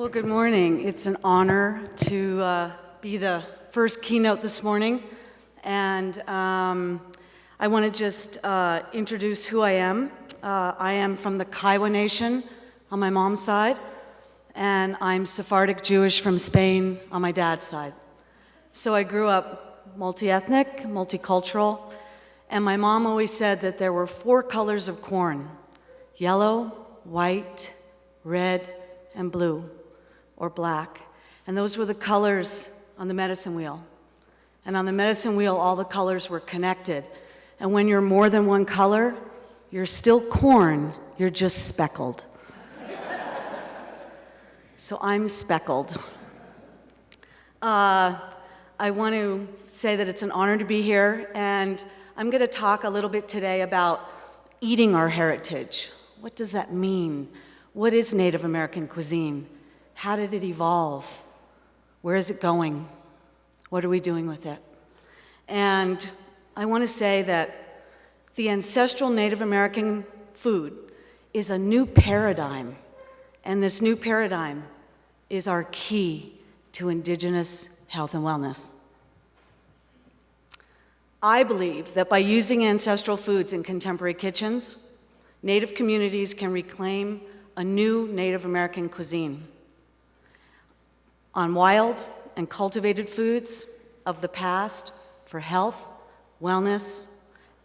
Well, good morning. It's an honor to be the first keynote this morning, and I want to just introduce who I am. I am from the Kiowa Nation on my mom's side, and I'm Sephardic Jewish from Spain on my dad's side. So I grew up multi-ethnic, multicultural, and my mom always said that there were 4 colors of corn: yellow, white, red, and blue, or black. And those were the colors on the medicine wheel. And on the medicine wheel, all the colors were connected. And when you're more than one color, you're still corn, you're just speckled. So I'm speckled. I want to say that it's an honor to be here, and I'm going to talk a little bit today about eating our heritage. What does that mean? What is Native American cuisine? How did it evolve? Where is it going? What are we doing with it? And I want to say that the ancestral Native American food is a new paradigm, and this new paradigm is our key to indigenous health and wellness. I believe that by using ancestral foods in contemporary kitchens, Native communities can reclaim a new Native American cuisine on wild and cultivated foods of the past for health, wellness,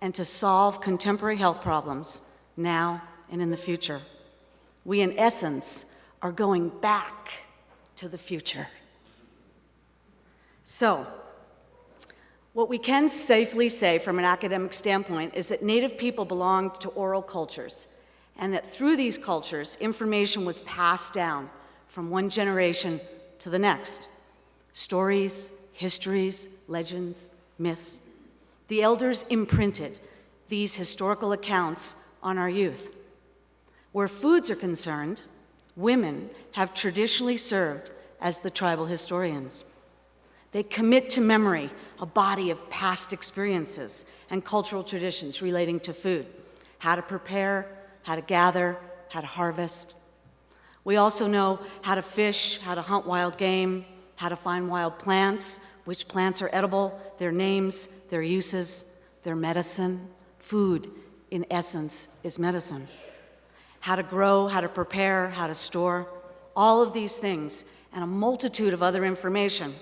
and to solve contemporary health problems now and in the future. We, in essence, are going back to the future. So, what we can safely say from an academic standpoint is that Native people belonged to oral cultures, and that through these cultures, information was passed down from one generation to the next. Stories, histories, legends, myths. The elders imprinted these historical accounts on our youth. Where foods are concerned, women have traditionally served as the tribal historians. They commit to memory a body of past experiences and cultural traditions relating to food, how to prepare, how to gather, how to harvest. We also know how to fish, how to hunt wild game, how to find wild plants, which plants are edible, their names, their uses, their medicine. Food, in essence, is medicine. How to grow, how to prepare, how to store, all of these things, and a multitude of other information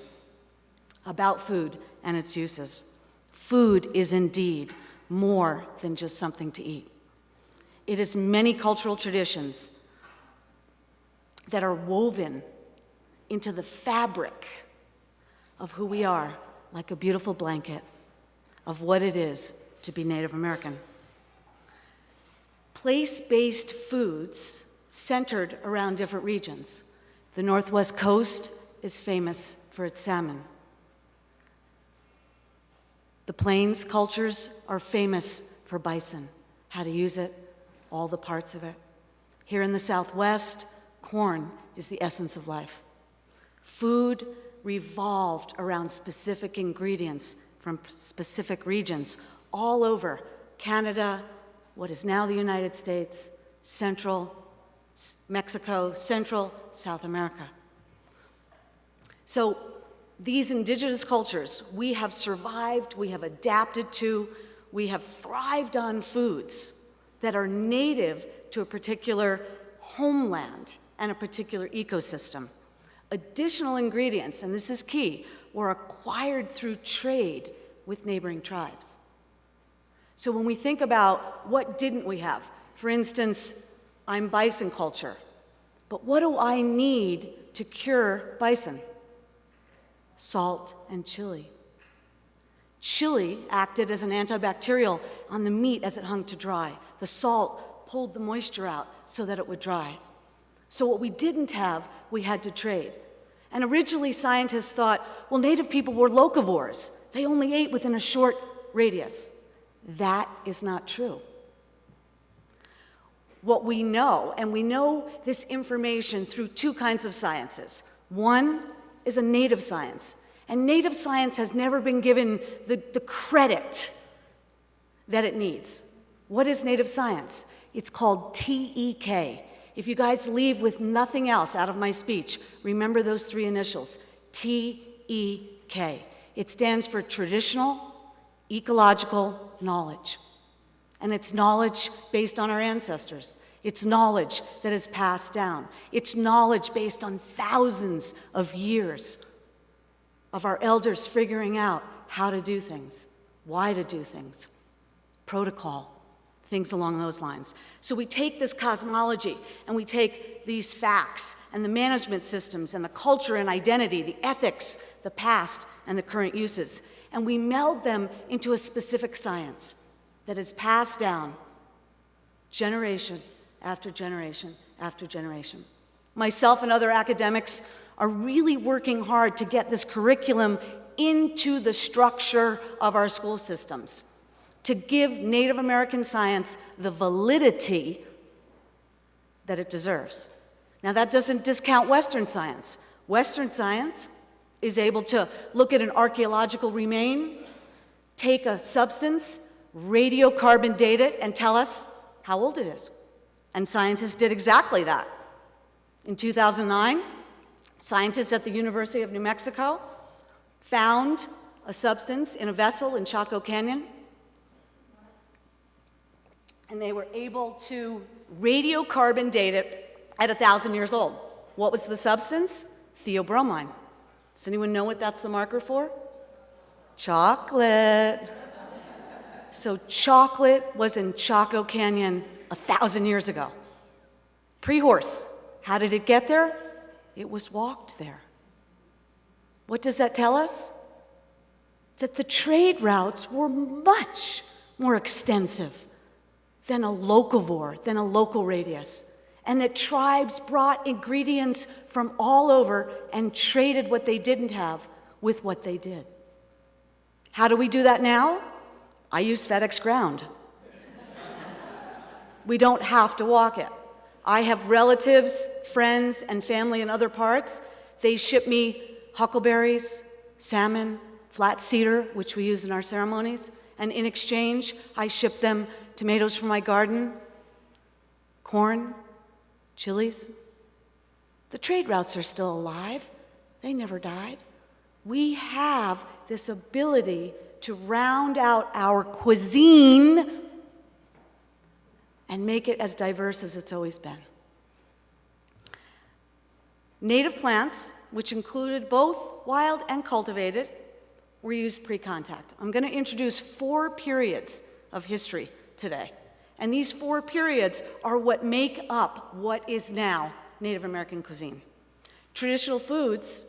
about food and its uses. Food is indeed more than just something to eat. It is many cultural traditions that are woven into the fabric of who we are, like a beautiful blanket of what it is to be Native American. Place-based foods centered around different regions. The Northwest Coast is famous for its salmon. The Plains cultures are famous for bison, how to use it, all the parts of it. Here in the Southwest, corn is the essence of life. Food revolved around specific ingredients from specific regions all over Canada, what is now the United States, Central Mexico, Central South America. So these indigenous cultures, we have survived, we have adapted to, we have thrived on foods that are native to a particular homeland and a particular ecosystem. Additional ingredients, and this is key, were acquired through trade with neighboring tribes. So when we think about what didn't we have, for instance, I'm bison culture, but what do I need to cure bison? Salt and chili. Chili acted as an antibacterial on the meat as it hung to dry. The salt pulled the moisture out so that it would dry. So what we didn't have, we had to trade. And originally scientists thought, well, Native people were locavores. They only ate within a short radius. That is not true. What we know, and we know this information through 2 kinds of sciences. One is a native science. And native science has never been given the credit that it needs. What is native science? It's called TEK, If you guys leave with nothing else out of my speech, remember those 3 initials, T-E-K. It stands for traditional ecological knowledge. And it's knowledge based on our ancestors. It's knowledge that is passed down. It's knowledge based on thousands of years of our elders figuring out how to do things, why to do things, protocol, things along those lines. So we take this cosmology and we take these facts and the management systems and the culture and identity, the ethics, the past and the current uses, and we meld them into a specific science that is passed down generation after generation after generation. Myself and other academics are really working hard to get this curriculum into the structure of our school systems, to give Native American science the validity that it deserves. Now, that doesn't discount Western science. Western science is able to look at an archaeological remain, take a substance, radiocarbon date it, and tell us how old it is. And scientists did exactly that. In 2009, scientists at the University of New Mexico found a substance in a vessel in Chaco Canyon, and they were able to radiocarbon date it at 1,000 years old. What was the substance? Theobromine. Does anyone know what that's the marker for? Chocolate. So chocolate was in Chaco Canyon 1,000 years ago. Pre-horse. How did it get there? It was walked there. What does that tell us? That the trade routes were much more extensive than a locavore, than a local radius, and that tribes brought ingredients from all over and traded what they didn't have with what they did. How do we do that now? I use FedEx Ground. We don't have to walk it. I have relatives, friends, and family in other parts. They ship me huckleberries, salmon, flat cedar, which we use in our ceremonies, and in exchange, I ship them tomatoes from my garden, corn, chilies. The trade routes are still alive. They never died. We have this ability to round out our cuisine and make it as diverse as it's always been. Native plants, which included both wild and cultivated, were used pre-contact. I'm going to introduce 4 periods of history today. And these 4 periods are what make up what is now Native American cuisine. Traditional foods,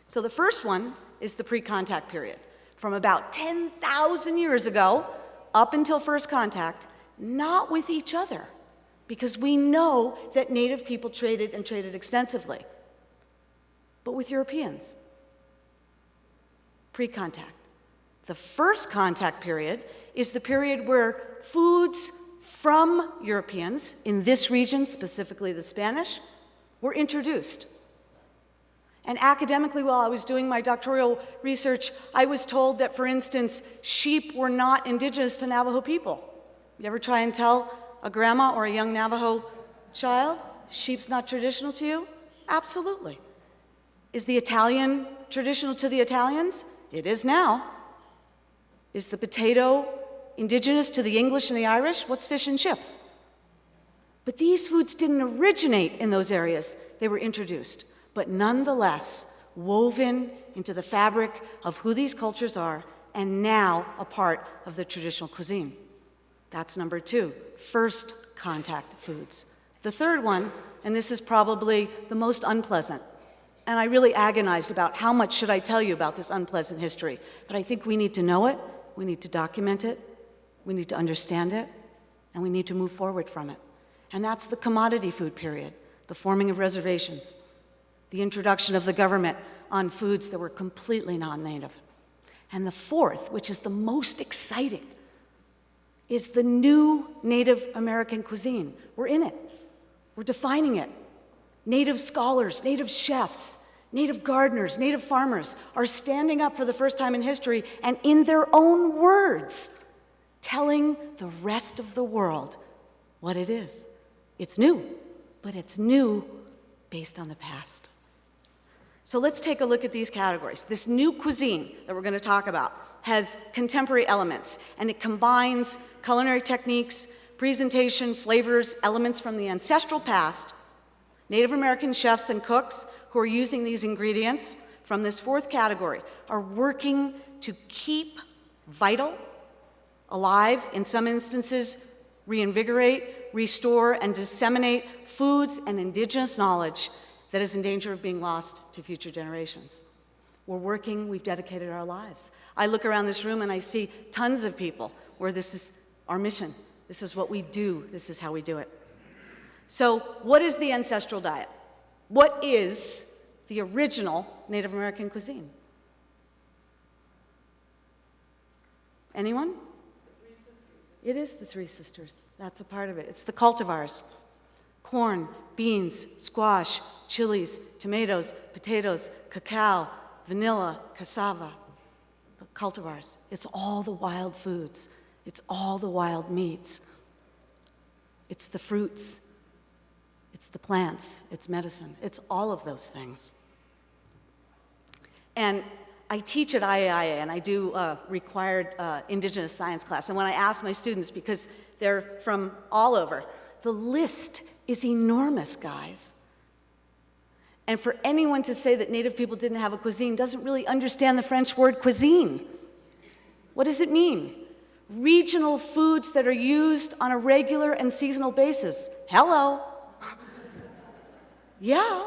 so the first one is the pre-contact period. From about 10,000 years ago up until first contact, not with each other, because we know that Native people traded and traded extensively, but with Europeans. Pre-contact. The first contact period is the period where foods from Europeans, in this region, specifically the Spanish, were introduced. And academically, while I was doing my doctoral research, I was told that, for instance, sheep were not indigenous to Navajo people. You ever try and tell a grandma or a young Navajo child, sheep's not traditional to you? Absolutely. Is the Italian traditional to the Italians? It is now. Is the potato indigenous to the English and the Irish? What's fish and chips? But these foods didn't originate in those areas. They were introduced, but nonetheless woven into the fabric of who these cultures are and now a part of the traditional cuisine. That's number 2, first contact foods. The third one, and this is probably the most unpleasant, and I really agonized about how much should I tell you about this unpleasant history, but I think we need to know it, we need to document it, we need to understand it, and we need to move forward from it. And that's the commodity food period, the forming of reservations, the introduction of the government on foods that were completely non-native. And the fourth, which is the most exciting, is the new Native American cuisine. We're in it. We're defining it. Native scholars, Native chefs, Native gardeners, Native farmers are standing up for the first time in history and in their own words, telling the rest of the world what it is. It's new. but it's new based on the past. So let's take a look at these categories. This new cuisine that we're going to talk about has contemporary elements, and it combines culinary techniques, presentation, flavors, elements from the ancestral past. Native American chefs and cooks who are using these ingredients from this fourth category are working to keep vital, alive, in some instances, reinvigorate, restore, and disseminate foods and indigenous knowledge that is in danger of being lost to future generations. We're working, we've dedicated our lives. I look around this room and I see tons of people where this is our mission. This is what we do. This is how we do it. So what is the ancestral diet? What is the original Native American cuisine? Anyone? It is the Three Sisters. That's a part of it. It's the cultivars. Corn, beans, squash, chilies, tomatoes, potatoes, cacao, vanilla, cassava. The cultivars. It's all the wild foods. It's all the wild meats. It's the fruits. It's the plants. It's medicine. It's all of those things. And I teach at IAIA, and I do required Indigenous science class. And when I ask my students, because they're from all over, the list is enormous, guys. And for anyone to say that Native people didn't have a cuisine doesn't really understand the French word cuisine. What does it mean? Regional foods that are used on a regular and seasonal basis. Hello. Yeah,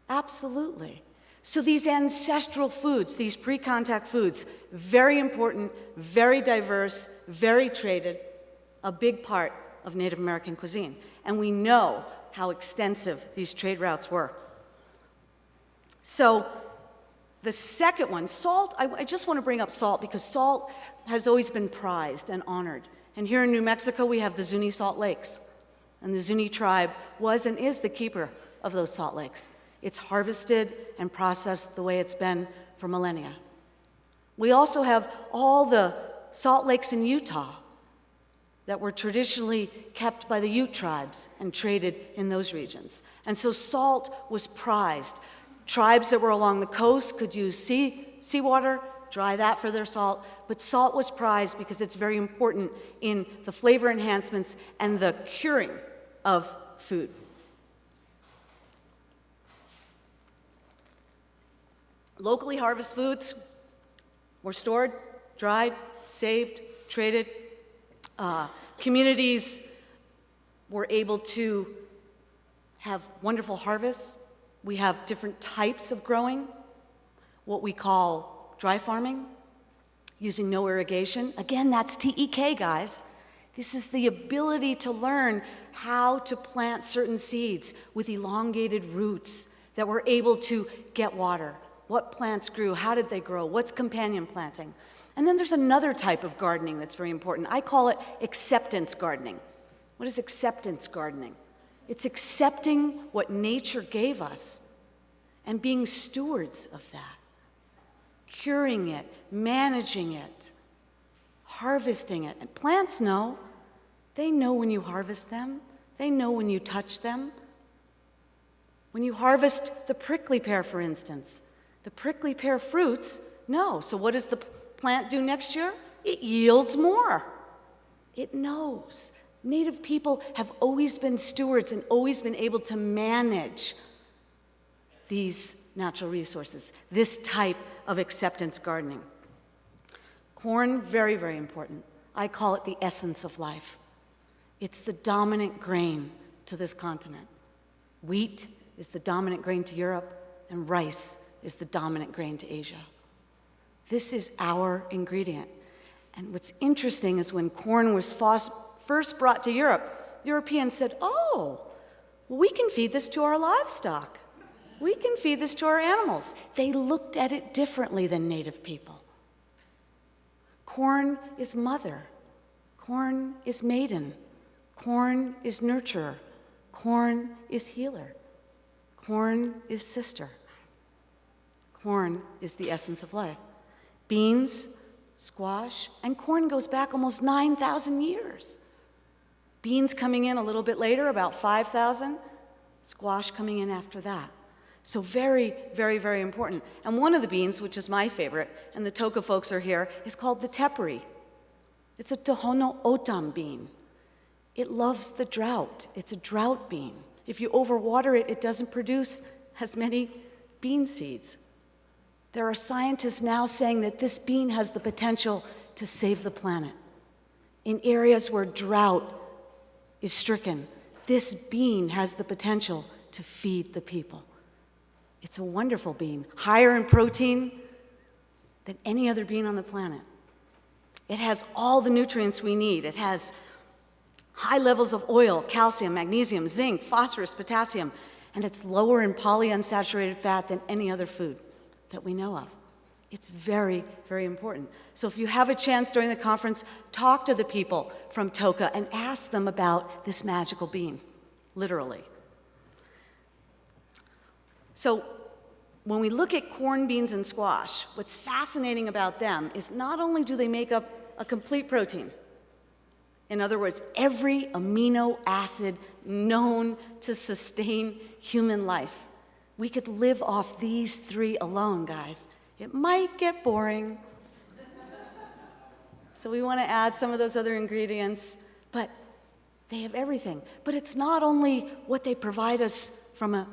absolutely. So these ancestral foods, these pre-contact foods, very important, very diverse, very traded, a big part of Native American cuisine. And we know how extensive these trade routes were. So the second one, salt, I just want to bring up salt because salt has always been prized and honored. And here in New Mexico, we have the Zuni Salt Lakes. And the Zuni tribe was and is the keeper of those salt lakes. It's harvested and processed the way it's been for millennia. We also have all the salt lakes in Utah that were traditionally kept by the Ute tribes and traded in those regions. And so salt was prized. Tribes that were along the coast could use seawater, dry that for their salt, but salt was prized because it's very important in the flavor enhancements and the curing of food. Locally harvested foods were stored, dried, saved, traded. Communities were able to have wonderful harvests. We have different types of growing, what we call dry farming, using no irrigation. Again, that's TEK, guys. This is the ability to learn how to plant certain seeds with elongated roots that were able to get water. What plants grew, how did they grow, what's companion planting? And then there's another type of gardening that's very important. I call it acceptance gardening. What is acceptance gardening? It's accepting what nature gave us and being stewards of that. Curing it, managing it, harvesting it. And plants know. They know when you harvest them. They know when you touch them. When you harvest the prickly pear, for instance, the prickly pear fruits know. So what does the plant do next year? It yields more. It knows. Native people have always been stewards and always been able to manage these natural resources, this type of acceptance gardening. Corn, very, very important. I call it the essence of life. It's the dominant grain to this continent. Wheat is the dominant grain to Europe, and rice is the dominant grain to Asia. This is our ingredient. And what's interesting is when corn was first brought to Europe, Europeans said, oh, well, we can feed this to our livestock. We can feed this to our animals. They looked at it differently than Native people. Corn is mother. Corn is maiden. Corn is nurturer. Corn is healer. Corn is sister. Corn is the essence of life. Beans, squash, and corn goes back almost 9,000 years. Beans coming in a little bit later, about 5,000. Squash coming in after that. So very, very, very important. And one of the beans, which is my favorite, and the Toka folks are here, is called the tepary. It's a Tohono O'odham bean. It loves the drought. It's a drought bean. If you overwater it, it doesn't produce as many bean seeds. There are scientists now saying that this bean has the potential to save the planet. In areas where drought is stricken, this bean has the potential to feed the people. It's a wonderful bean, higher in protein than any other bean on the planet. It has all the nutrients we need. It has high levels of oil, calcium, magnesium, zinc, phosphorus, potassium, and it's lower in polyunsaturated fat than any other food that we know of. It's very, very important. So if you have a chance during the conference, talk to the people from Toka and ask them about this magical bean, literally. So when we look at corn, beans, and squash, what's fascinating about them is not only do they make up a complete protein, in other words, every amino acid known to sustain human life. We could live off these three alone, guys. It might get boring. So we want to add some of those other ingredients, but they have everything. But it's not only what they provide us from a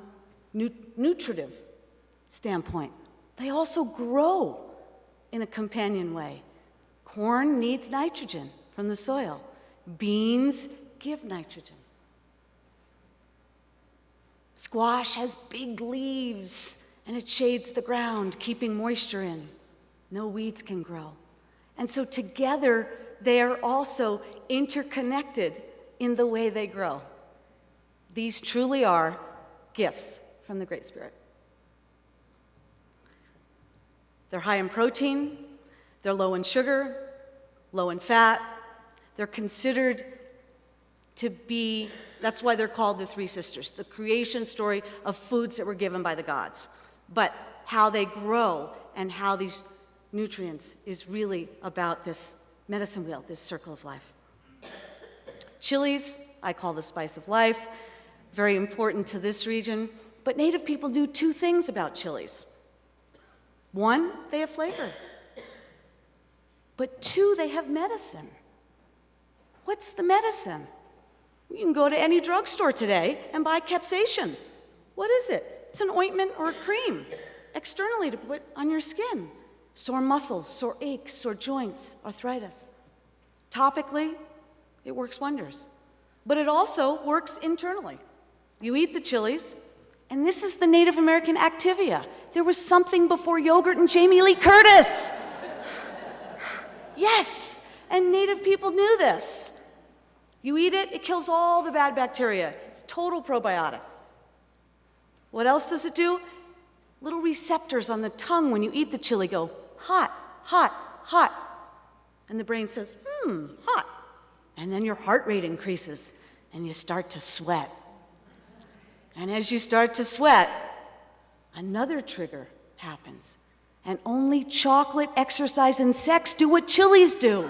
nutritive standpoint. They also grow in a companion way. Corn needs nitrogen from the soil. Beans give nitrogen. Squash has big leaves, and it shades the ground, keeping moisture in. No weeds can grow. And so together, they are also interconnected in the way they grow. These truly are gifts from the Great Spirit. They're high in protein, they're low in sugar, low in fat. They're considered to be, that's why they're called the Three Sisters, the creation story of foods that were given by the gods. But how they grow and how these nutrients is really about this medicine wheel, this circle of life. Chilies, I call the spice of life, very important to this region. But Native people knew two things about chilies. One, they have flavor. But two, they have medicine. What's the medicine? You can go to any drugstore today and buy capsaicin. What is it? It's an ointment or a cream externally to put on your skin. Sore muscles, sore aches, sore joints, arthritis. Topically, it works wonders. But it also works internally. You eat the chilies, and this is the Native American Activia. There was something before yogurt and Jamie Lee Curtis. Yes, and Native people knew this. You eat it, it kills all the bad bacteria. It's total probiotic. What else does it do? Little receptors on the tongue when you eat the chili go, hot, hot, hot. And the brain says, hot. And then your heart rate increases, and you start to sweat. And as you start to sweat, another trigger happens. And only chocolate, exercise, and sex do what chilies do.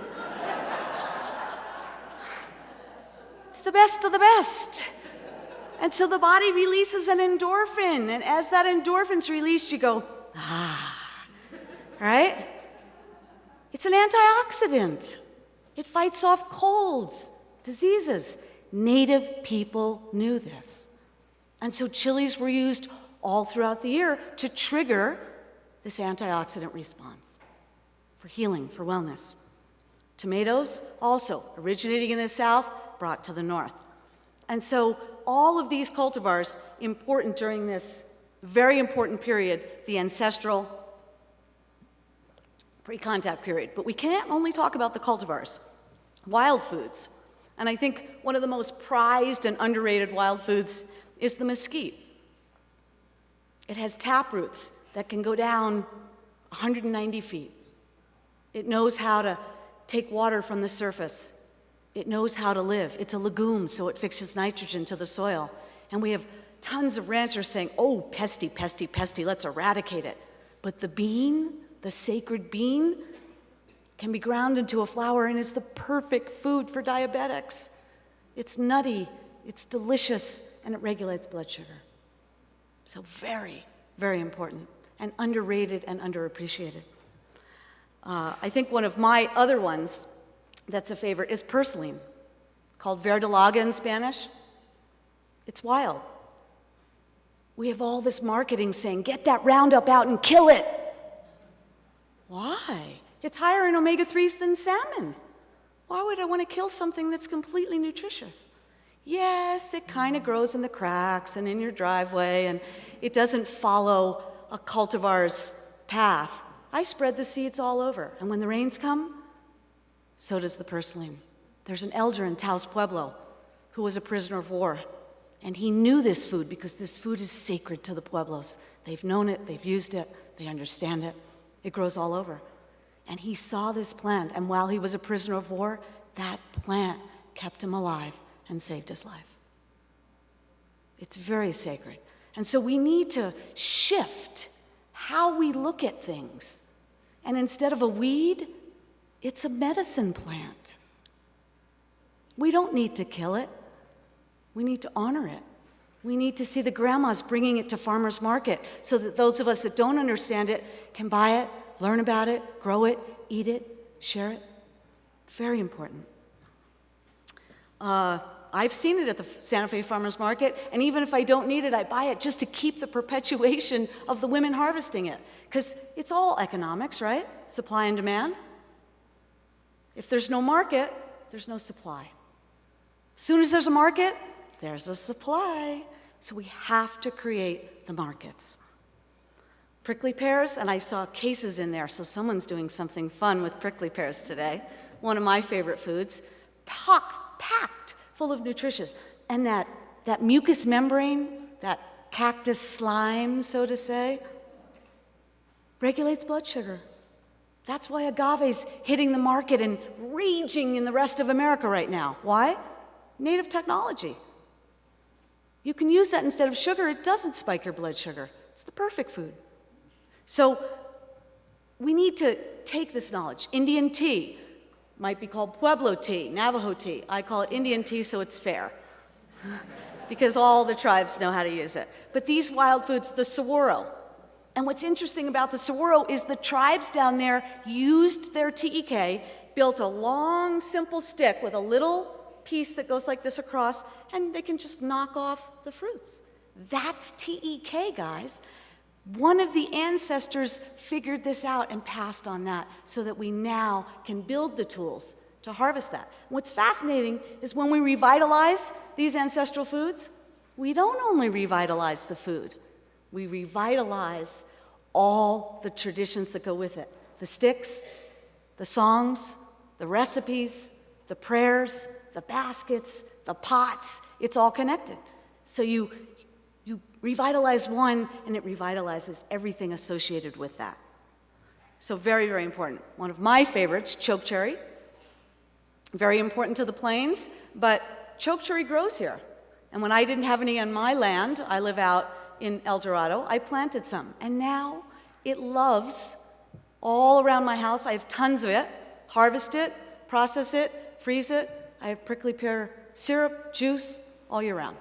It's the best of the best. And so the body releases an endorphin. And as that endorphin's released, you go, right? It's an antioxidant. It fights off colds, diseases. Native people knew this. And so chilies were used all throughout the year to trigger this antioxidant response for healing, for wellness. Tomatoes, also originating in the south, brought to the north. And so all of these cultivars important during this very important period, the ancestral pre-contact period. But we can't only talk about the cultivars, wild foods. And I think one of the most prized and underrated wild foods is the mesquite. It has tap roots that can go down 190 feet. It knows how to take water from the surface. It knows how to live. It's a legume, so it fixes nitrogen to the soil. And we have tons of ranchers saying, oh, pesty, pesty, pesty, let's eradicate it. But the bean, the sacred bean, can be ground into a flour and is the perfect food for diabetics. It's nutty, it's delicious, and it regulates blood sugar. So very, very important, and underrated and underappreciated. I think one of my other ones that's a favorite is purslane, called verdolaga in Spanish. It's wild. We have all this marketing saying, get that Roundup out and kill it. Why? It's higher in omega-3s than salmon. Why would I want to kill something that's completely nutritious? Yes, it kind of grows in the cracks and in your driveway, and it doesn't follow a cultivar's path. I spread the seeds all over, and when the rains come, so does the purslane. There's an elder in Taos Pueblo who was a prisoner of war, and he knew this food because this food is sacred to the Pueblos. They've known it, they've used it, they understand it. It grows all over. And he saw this plant, and while he was a prisoner of war, that plant kept him alive and saved his life. It's very sacred. And so we need to shift how we look at things. And instead of a weed, it's a medicine plant. We don't need to kill it. We need to honor it. We need to see the grandmas bringing it to farmers market so that those of us that don't understand it can buy it, learn about it, grow it, eat it, share it. Very important. I've seen it at the Santa Fe Farmers Market, and even if I don't need it, I buy it just to keep the perpetuation of the women harvesting it. Because it's all economics, right? Supply and demand. If there's no market, there's no supply. As soon as there's a market, there's a supply. So we have to create the markets. Prickly pears, and I saw cases in there, so someone's doing something fun with prickly pears today. One of my favorite foods, packed full of nutritious. And that mucous membrane, that cactus slime, so to say, regulates blood sugar. That's why agave's hitting the market and raging in the rest of America right now. Why? Native technology. You can use that instead of sugar. It doesn't spike your blood sugar. It's the perfect food. So we need to take this knowledge. Indian tea might be called Pueblo tea, Navajo tea. I call it Indian tea so it's fair because all the tribes know how to use it. But these wild foods, the saguaro. And what's interesting about the saguaro is the tribes down there used their TEK, built a long, simple stick with a little piece that goes like this across, and they can just knock off the fruits. That's TEK, guys. One of the ancestors figured this out and passed on that so that we now can build the tools to harvest that. What's fascinating is when we revitalize these ancestral foods, we don't only revitalize the food, we revitalize all the traditions that go with it. The sticks, the songs, the recipes, the prayers, the baskets, the pots, it's all connected. So you revitalize one, and it revitalizes everything associated with that. So very, very important. One of my favorites, chokecherry. Very important to the plains, but chokecherry grows here. And when I didn't have any on my land, I live out in El Dorado, I planted some. And now it loves all around my house. I have tons of it. Harvest it, process it, freeze it. I have prickly pear syrup, juice, all year round.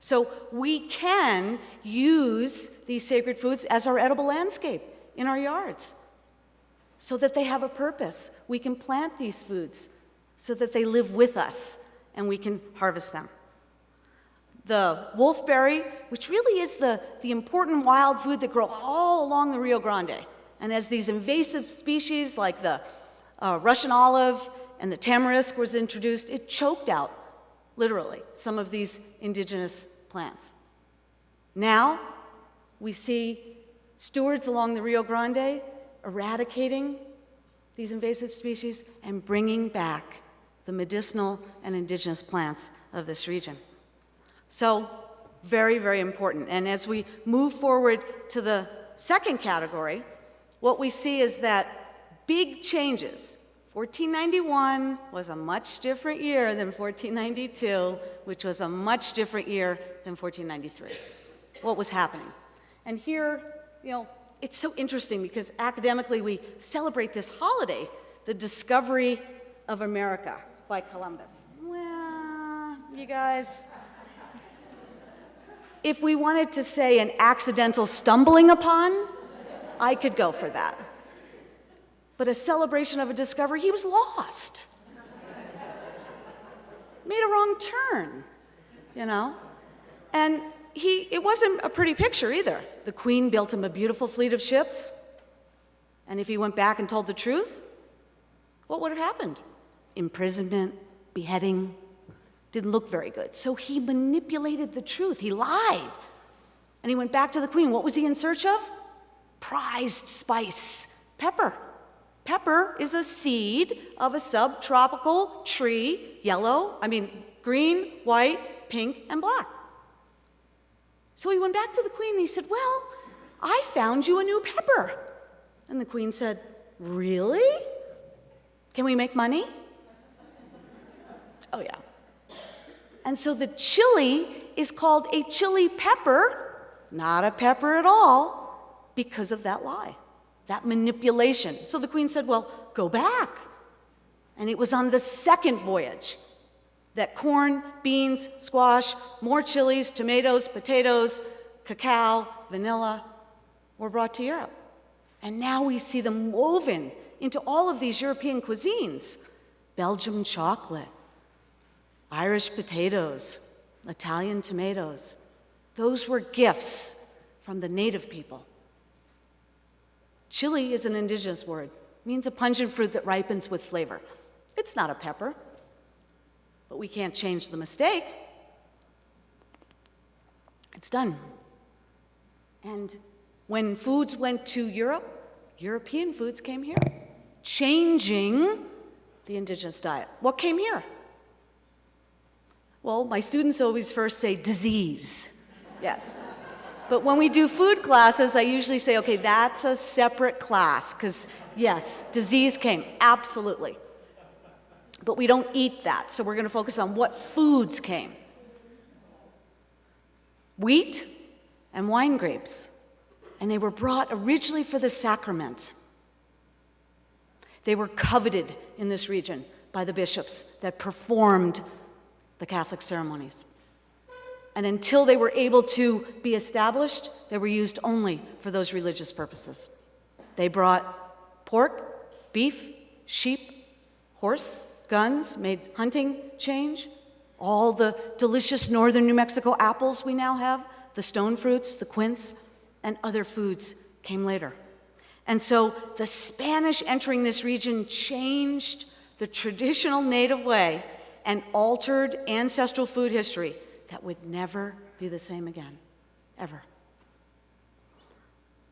So we can use these sacred foods as our edible landscape in our yards so that they have a purpose. We can plant these foods so that they live with us and we can harvest them. The wolfberry, which really is the important wild food that grow all along the Rio Grande. And as these invasive species like the Russian olive and the tamarisk was introduced, it choked out, literally, some of these indigenous plants. Now, we see stewards along the Rio Grande eradicating these invasive species and bringing back the medicinal and indigenous plants of this region. So, very, very important. And as we move forward to the second category, what we see is that big changes. 1491 was a much different year than 1492, which was a much different year than 1493. What was happening? And here, it's so interesting because academically we celebrate this holiday, the discovery of America by Columbus. Well, You guys. If we wanted to say an accidental stumbling upon, I could go for that. But a celebration of a discovery, he was lost. Made a wrong turn, you know? And it wasn't a pretty picture either. The Queen built him a beautiful fleet of ships, and if he went back and told the truth, what would have happened? Imprisonment, beheading, didn't look very good. So he manipulated the truth, he lied. And he went back to the Queen. What was he in search of? Prized spice, pepper. Pepper is a seed of a subtropical tree, green, white, pink, and black. So he went back to the Queen and he said, well, I found you a new pepper. And the Queen said, really? Can we make money? Oh, yeah. And so the chili is called a chili pepper, not a pepper at all, because of that lie, that manipulation. So the Queen said, well, go back. And it was on the second voyage that corn, beans, squash, more chilies, tomatoes, potatoes, cacao, vanilla were brought to Europe. And now we see them woven into all of these European cuisines. Belgian chocolate, Irish potatoes, Italian tomatoes. Those were gifts from the native people. Chili is an indigenous word. It means a pungent fruit that ripens with flavor. It's not a pepper, but we can't change the mistake. It's done. And when foods went to Europe, European foods came here, changing the indigenous diet. What came here? Well, my students always first say disease. Yes. But when we do food classes, I usually say, okay, that's a separate class, because yes, disease came, absolutely. But we don't eat that, so we're going to focus on what foods came. Wheat and wine grapes, and they were brought originally for the sacrament. They were coveted in this region by the bishops that performed the Catholic ceremonies. And until they were able to be established, they were used only for those religious purposes. They brought pork, beef, sheep, horse, guns, made hunting change, all the delicious northern New Mexico apples we now have, the stone fruits, the quince, and other foods came later. And so the Spanish entering this region changed the traditional native way and altered ancestral food history that would never be the same again, ever.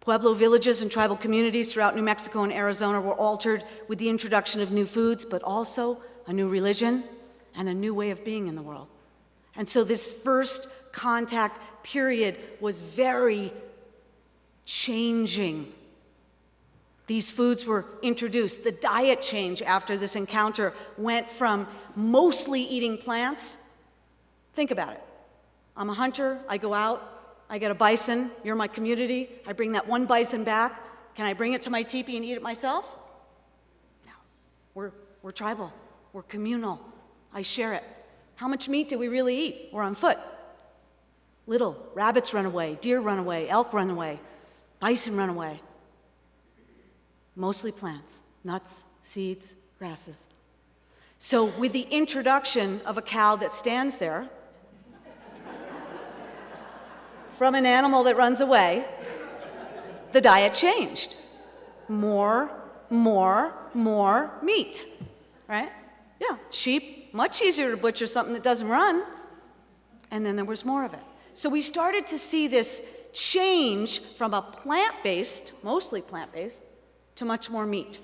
Pueblo villages and tribal communities throughout New Mexico and Arizona were altered with the introduction of new foods, but also a new religion and a new way of being in the world. And so this first contact period was very changing. These foods were introduced. The diet change after this encounter went from mostly eating plants. Think about it. I'm a hunter, I go out, I get a bison, you're my community, I bring that one bison back. Can I bring it to my teepee and eat it myself? No. We're tribal, we're communal. I share it. How much meat do we really eat? We're on foot. Little. Rabbits run away, deer run away, elk run away, bison run away. Mostly plants, nuts, seeds, grasses. So with the introduction of a cow that stands there, from an animal that runs away, the diet changed. More meat, right? Yeah, sheep, much easier to butcher something that doesn't run. And then there was more of it. So we started to see this change from a plant-based, mostly plant-based, to much more meat.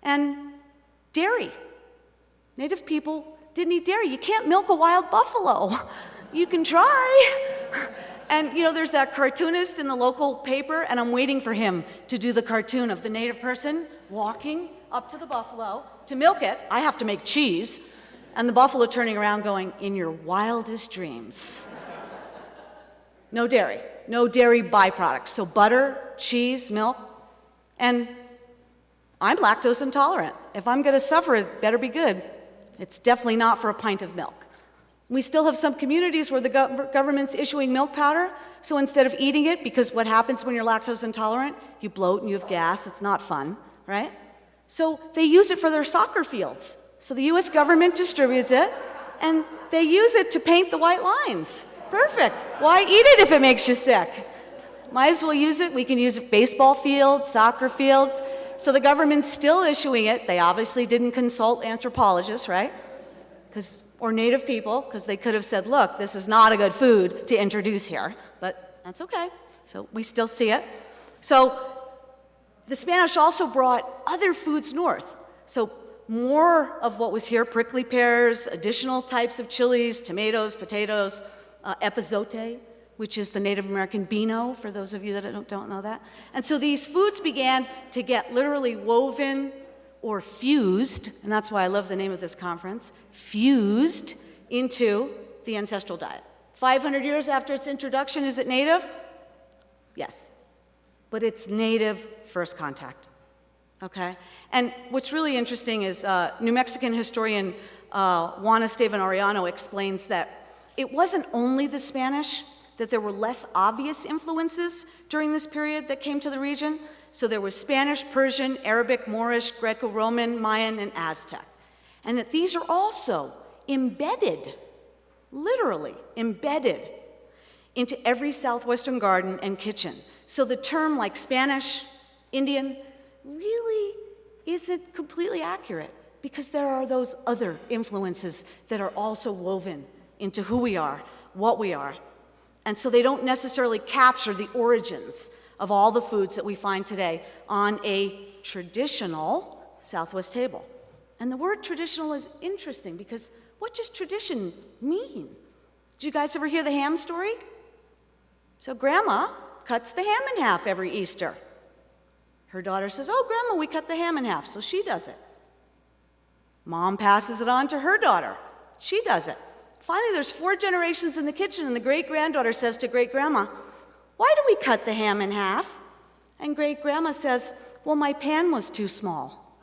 And dairy. Native people didn't eat dairy. You can't milk a wild buffalo. You can try. And there's that cartoonist in the local paper, and I'm waiting for him to do the cartoon of the native person walking up to the buffalo to milk it. I have to make cheese. And the buffalo turning around going, in your wildest dreams. No dairy byproducts. So butter, cheese, milk. And I'm lactose intolerant. If I'm going to suffer, it better be good. It's definitely not for a pint of milk. We still have some communities where the government's issuing milk powder, so instead of eating it, because what happens when you're lactose intolerant? You bloat and you have gas, it's not fun, right? So they use it for their soccer fields. So the US government distributes it, and they use it to paint the white lines. Perfect. Why eat it if it makes you sick? Might as well use it. We can use it baseball fields, soccer fields. So the government's still issuing it. They obviously didn't consult anthropologists, right? Or native people, because they could have said, look, this is not a good food to introduce here, but that's okay. So we still see it. So the Spanish also brought other foods north. So more of what was here, prickly pears, additional types of chilies, tomatoes, potatoes, epazote, which is the Native American beano, for those of you that don't know that. And so these foods began to get literally woven or fused, and that's why I love the name of this conference, fused into the ancestral diet. 500 years after its introduction, is it native? Yes, but it's native first contact, okay? And what's really interesting is New Mexican historian Juan Esteban Arellano explains that it wasn't only the Spanish, that there were less obvious influences during this period that came to the region. So there was Spanish, Persian, Arabic, Moorish, Greco-Roman, Mayan, and Aztec. And that these are also embedded, literally embedded, into every southwestern garden and kitchen. So the term like Spanish, Indian, really isn't completely accurate because there are those other influences that are also woven into who we are, what we are. And so they don't necessarily capture the origins of all the foods that we find today on a traditional Southwest table. And the word traditional is interesting because what does tradition mean? Did you guys ever hear the ham story? So grandma cuts the ham in half every Easter. Her daughter says, oh, grandma, we cut the ham in half, so she does it. Mom passes it on to her daughter. She does it. Finally, there's 4 generations in the kitchen, and the great-granddaughter says to great-grandma, why do we cut the ham in half? And great-grandma says, well, my pan was too small.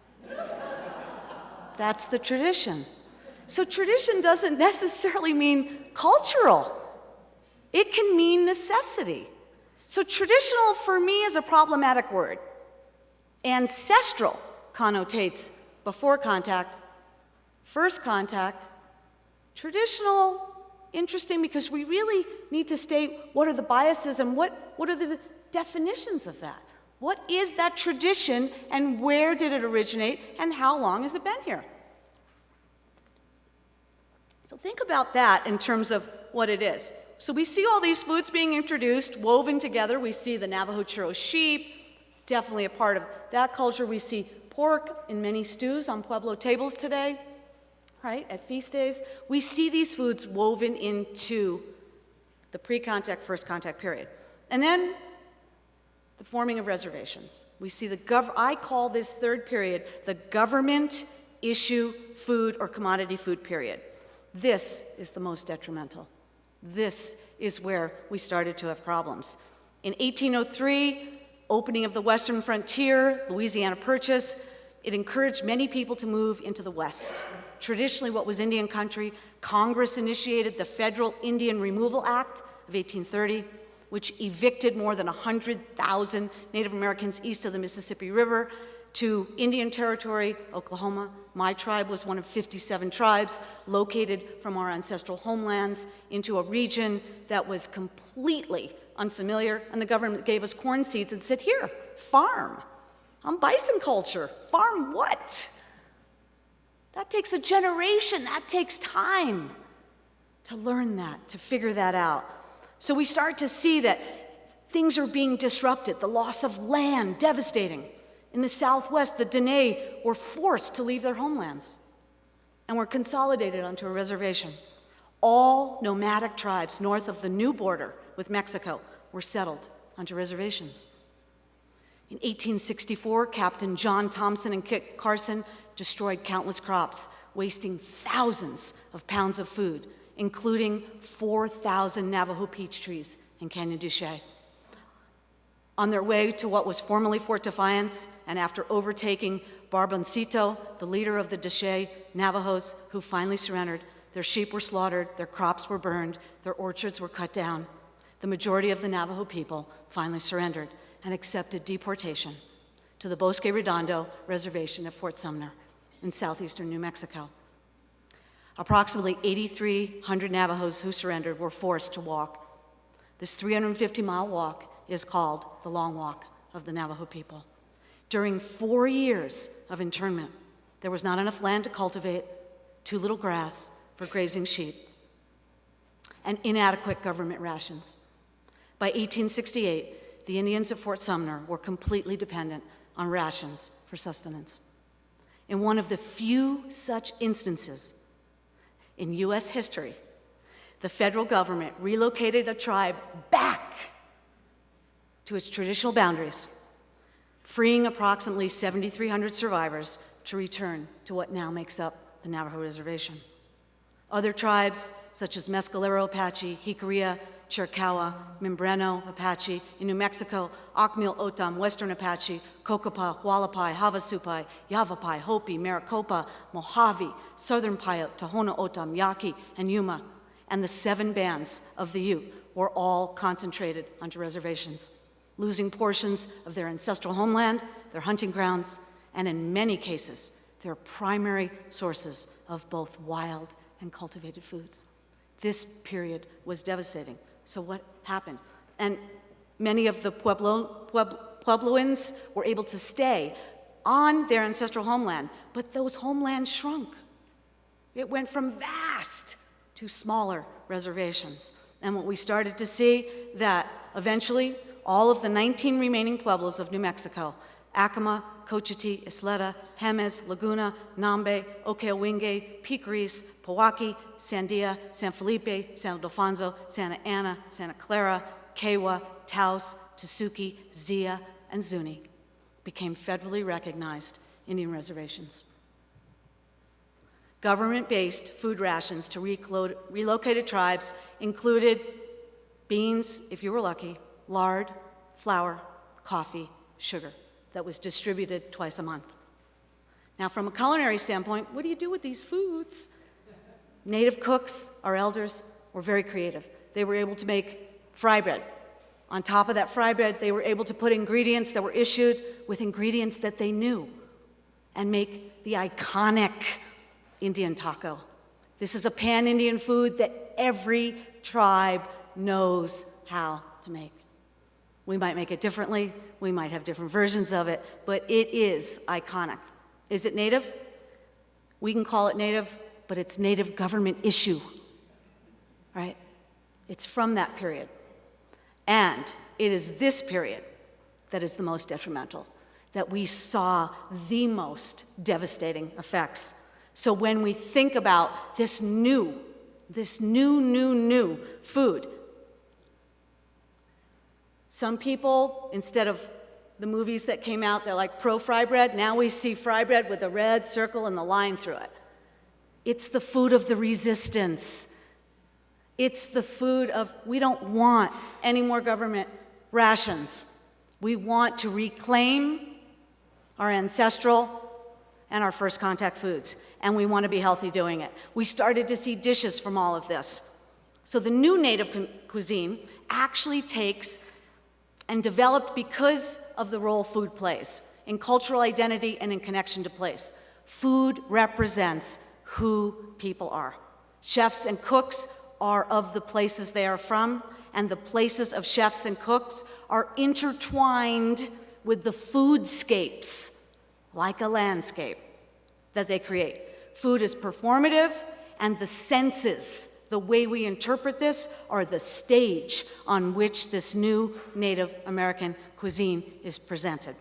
That's the tradition. So tradition doesn't necessarily mean cultural. It can mean necessity. So traditional for me is a problematic word. Ancestral connotates before contact, first contact. Traditional, interesting because we really need to state what are the biases and what are the definitions of that. What is that tradition and where did it originate and how long has it been here? So think about that in terms of what it is. So we see all these foods being introduced, woven together. We see the Navajo churro sheep, definitely a part of that culture. We see pork in many stews on Pueblo tables today, right, at feast days. We see these foods woven into the pre-contact, first contact period. And then the forming of reservations. We see I call this third period the government issue food or commodity food period. This is the most detrimental. This is where we started to have problems. In 1803, opening of the western frontier, Louisiana Purchase, it encouraged many people to move into the West. Traditionally, what was Indian country, Congress initiated the Federal Indian Removal Act of 1830, which evicted more than 100,000 Native Americans east of the Mississippi River to Indian Territory, Oklahoma. My tribe was one of 57 tribes located from our ancestral homelands into a region that was completely unfamiliar, and the government gave us corn seeds and said, here, farm. I'm bison culture. Farm what? That takes a generation. That takes time to learn that, to figure that out. So we start to see that things are being disrupted, the loss of land, devastating. In the Southwest, the Dene were forced to leave their homelands and were consolidated onto a reservation. All nomadic tribes north of the new border with Mexico were settled onto reservations. In 1864, Captain John Thompson and Kit Carson destroyed countless crops, wasting thousands of pounds of food, including 4,000 Navajo peach trees in Canyon du Chelly. On their way to what was formerly Fort Defiance, and after overtaking Barboncito, the leader of the Deschey Navajos, who finally surrendered, Their sheep were slaughtered, their crops were burned, their orchards were cut down. The majority of the Navajo people finally surrendered and accepted deportation to the Bosque Redondo Reservation at Fort Sumner in southeastern New Mexico. Approximately 8,300 Navajos who surrendered were forced to walk. This 350-mile walk is called the Long Walk of the Navajo people. During 4 years of internment, there was not enough land to cultivate, too little grass for grazing sheep, and inadequate government rations. By 1868, the Indians at Fort Sumner were completely dependent on rations for sustenance. In one of the few such instances in U.S. history, the federal government relocated a tribe back to its traditional boundaries, freeing approximately 7,300 survivors to return to what now makes up the Navajo Reservation. Other tribes, such as Mescalero Apache, Jicarilla, Chiricahua, Membreno Apache in New Mexico, Acmil Otam, Western Apache, Cocopah, Hualapai, Havasupai, Yavapai, Hopi, Maricopa, Mojave, Southern Paiute, Tohono Otam, Yaqui, and Yuma, and the 7 bands of the Ute were all concentrated onto reservations, losing portions of their ancestral homeland, their hunting grounds, and in many cases, their primary sources of both wild and cultivated foods. This period was devastating. So what happened? And many of the Puebloans were able to stay on their ancestral homeland, but those homelands shrunk. It went from vast to smaller reservations. And what we started to see that eventually all of the 19 remaining pueblos of New Mexico, Acoma, Cochiti, Isleta, Jemez, Laguna, Nambe, Okeowinge, Picaris, Powaki, Sandia, San Felipe, San Ildefonso, Santa Ana, Santa Clara, Kewa, Taos, Tasuki, Zia, and Zuni became federally recognized Indian reservations. Government-based food rations to relocated tribes included beans, if you were lucky, lard, flour, coffee, sugar, that was distributed twice a month. Now, from a culinary standpoint, what do you do with these foods? Native cooks, our elders, were very creative. They were able to make fry bread. On top of that fry bread, they were able to put ingredients that were issued with ingredients that they knew and make the iconic Indian taco. This is a pan-Indian food that every tribe knows how to make. We might make it differently, we might have different versions of it, but it is iconic. Is it native? We can call it native, but it's native government issue, right? It's from that period. And it is this period that is the most detrimental, that we saw the most devastating effects. So when we think about this new food, some people, instead of the movies that came out, they're like pro-fry bread. Now we see fry bread with the red circle and the line through it. It's the food of the resistance. It's the food of, we don't want any more government rations. We want to reclaim our ancestral and our first contact foods, and we want to be healthy doing it. We started to see dishes from all of this. So the new native cuisine actually takes and developed because of the role food plays in cultural identity and in connection to place. Food represents who people are. Chefs and cooks are of the places they are from, and the places of chefs and cooks are intertwined with the foodscapes, like a landscape, that they create. Food is performative, and the senses, the way we interpret this, are the stage on which this new Native American cuisine is presented.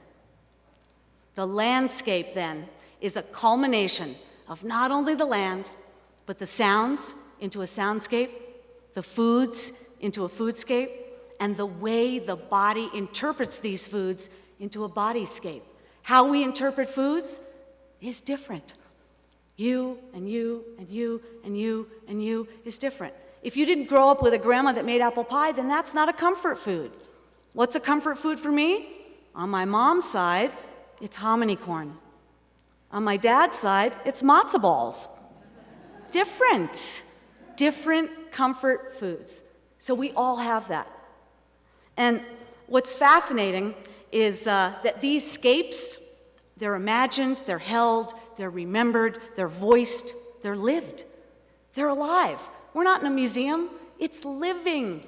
The landscape, then, is a culmination of not only the land, but the sounds into a soundscape, the foods into a foodscape, and the way the body interprets these foods into a bodyscape. How we interpret foods is different. You and you and you and you and you is different. If you didn't grow up with a grandma that made apple pie, then that's not a comfort food. What's a comfort food for me? On my mom's side, it's hominy corn. On my dad's side, it's matzo balls. Different. different comfort foods. So we all have that. And what's fascinating is that these scapes, they're imagined, they're held, they're remembered, they're voiced, they're lived. They're alive. We're not in a museum. It's living.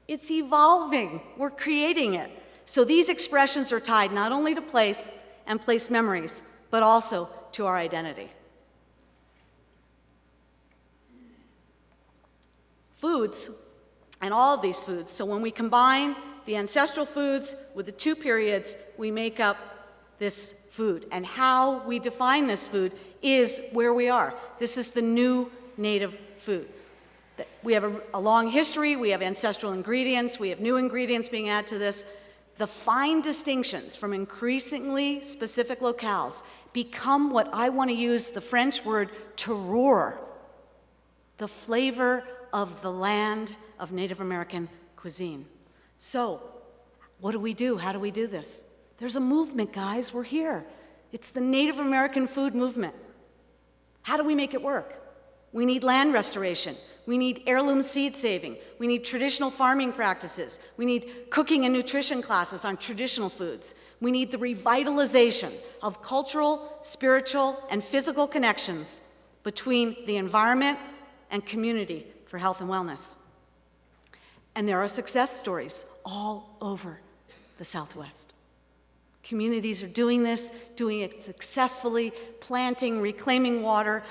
It's evolving. We're creating it. So these expressions are tied not only to place and place memories, but also to our identity. Foods, and all of these foods, so when we combine the ancestral foods with the two periods, we make up this food. And how we define this food is where we are. This is the new native food. We have a long history, we have ancestral ingredients, we have new ingredients being added to this. The fine distinctions from increasingly specific locales become what I want to use the French word terroir, the flavor of the land of Native American cuisine. So, what do we do? How do we do this? There's a movement, guys. We're here. It's the Native American food movement. How do we make it work? We need land restoration. We need heirloom seed saving. We need traditional farming practices. We need cooking and nutrition classes on traditional foods. We need the revitalization of cultural, spiritual, and physical connections between the environment and community for health and wellness. And there are success stories all over the Southwest. Communities are doing this, doing it successfully, planting, reclaiming water.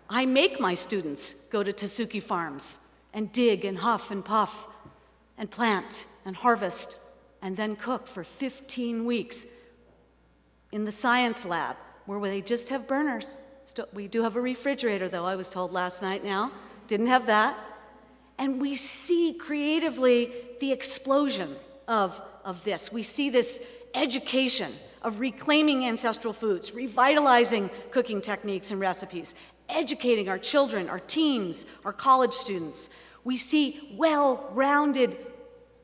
I make my students go to Tasuki farms and dig and huff and puff and plant and harvest and then cook for 15 weeks in the science lab where they just have burners. We do have a refrigerator, though, I was told last night now. Didn't have that. And we see creatively the explosion of this. We see this education of reclaiming ancestral foods, revitalizing cooking techniques and recipes, educating our children, our teens, our college students. We see well-rounded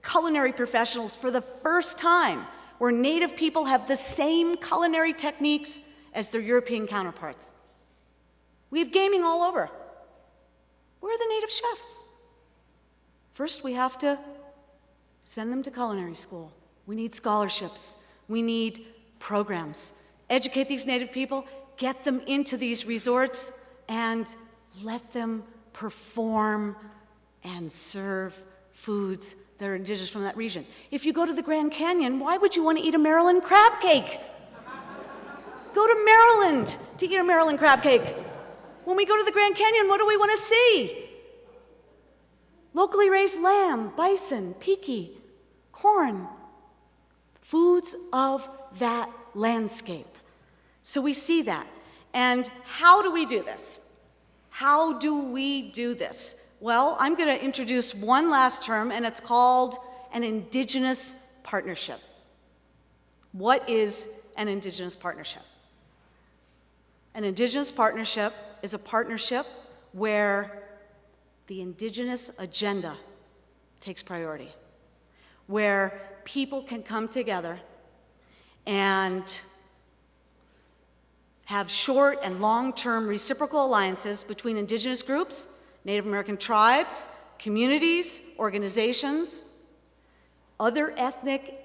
culinary professionals for the first time where Native people have the same culinary techniques as their European counterparts. We have gaming all over. Where are the Native chefs? First, we have to send them to culinary school. We need scholarships. We need programs. Educate these Native people, get them into these resorts, and let them perform and serve foods that are indigenous from that region. If you go to the Grand Canyon, why would you want to eat a Maryland crab cake? Go to Maryland to eat a Maryland crab cake. When we go to the Grand Canyon, what do we want to see? Locally raised lamb, bison, piki, corn, foods of that landscape. So we see that. And how do we do this? How do we do this? Well, I'm going to introduce one last term, and it's called an indigenous partnership. What is an indigenous partnership? An indigenous partnership is a partnership where the indigenous agenda takes priority, where people can come together and have short and long-term reciprocal alliances between indigenous groups, Native American tribes, communities, organizations, other ethnic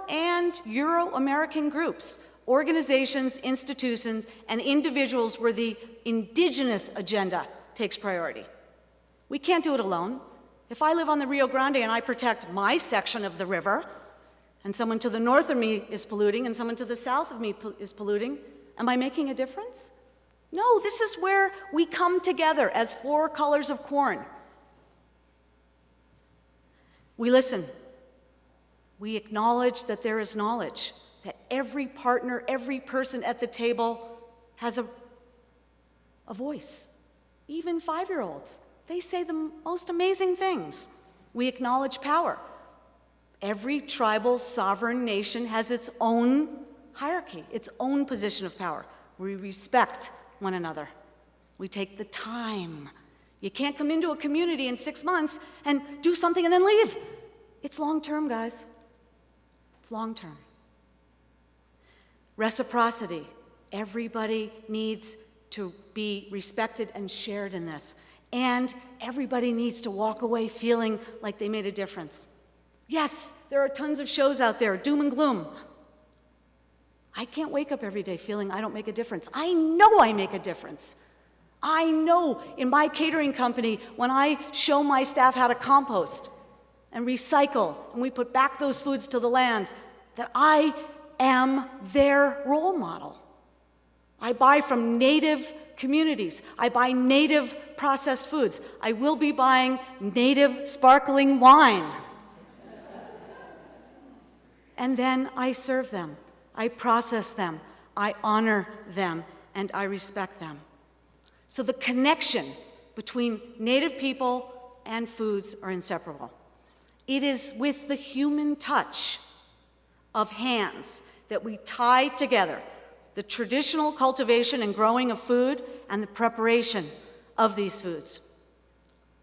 and Euro-American groups, organizations, institutions, and individuals where the indigenous agenda takes priority. We can't do it alone. If I live on the Rio Grande and I protect my section of the river, and someone to the north of me is polluting and someone to the south of me is polluting, am I making a difference? No, this is where we come together as four colors of corn. We listen. We acknowledge that there is knowledge, that every partner, every person at the table has a voice. Even 5-year-olds, they say the most amazing things. We acknowledge power. Every tribal sovereign nation has its own hierarchy, its own position of power. We respect one another. We take the time. You can't come into a community in 6 months and do something and then leave. It's long-term, guys. It's long-term. Reciprocity. Everybody needs to be respected and shared in this. And everybody needs to walk away feeling like they made a difference. Yes, there are tons of shows out there, doom and gloom. I can't wake up every day feeling I don't make a difference. I know I make a difference. I know in my catering company, when I show my staff how to compost and recycle, and we put back those foods to the land, that I am their role model. I buy from native communities. I buy native processed foods. I will be buying native sparkling wine. And then I serve them. I process them. I honor them, and I respect them. So the connection between Native people and foods are inseparable. It is with the human touch of hands that we tie together the traditional cultivation and growing of food and the preparation of these foods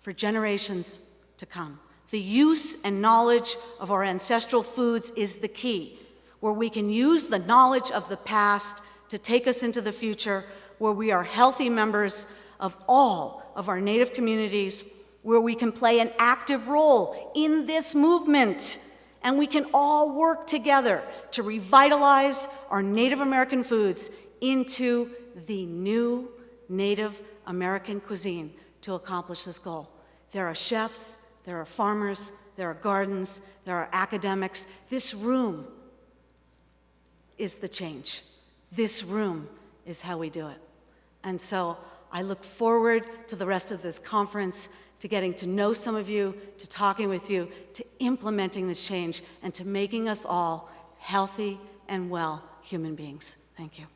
for generations to come. The use and knowledge of our ancestral foods is the key, where we can use the knowledge of the past to take us into the future, where we are healthy members of all of our Native communities, where we can play an active role in this movement, and we can all work together to revitalize our Native American foods into the new Native American cuisine to accomplish this goal. There are chefs, there are farmers, there are gardens, there are academics. This room is the change. This room is how we do it. And so I look forward to the rest of this conference, to getting to know some of you, to talking with you, to implementing this change, and to making us all healthy and well human beings. Thank you.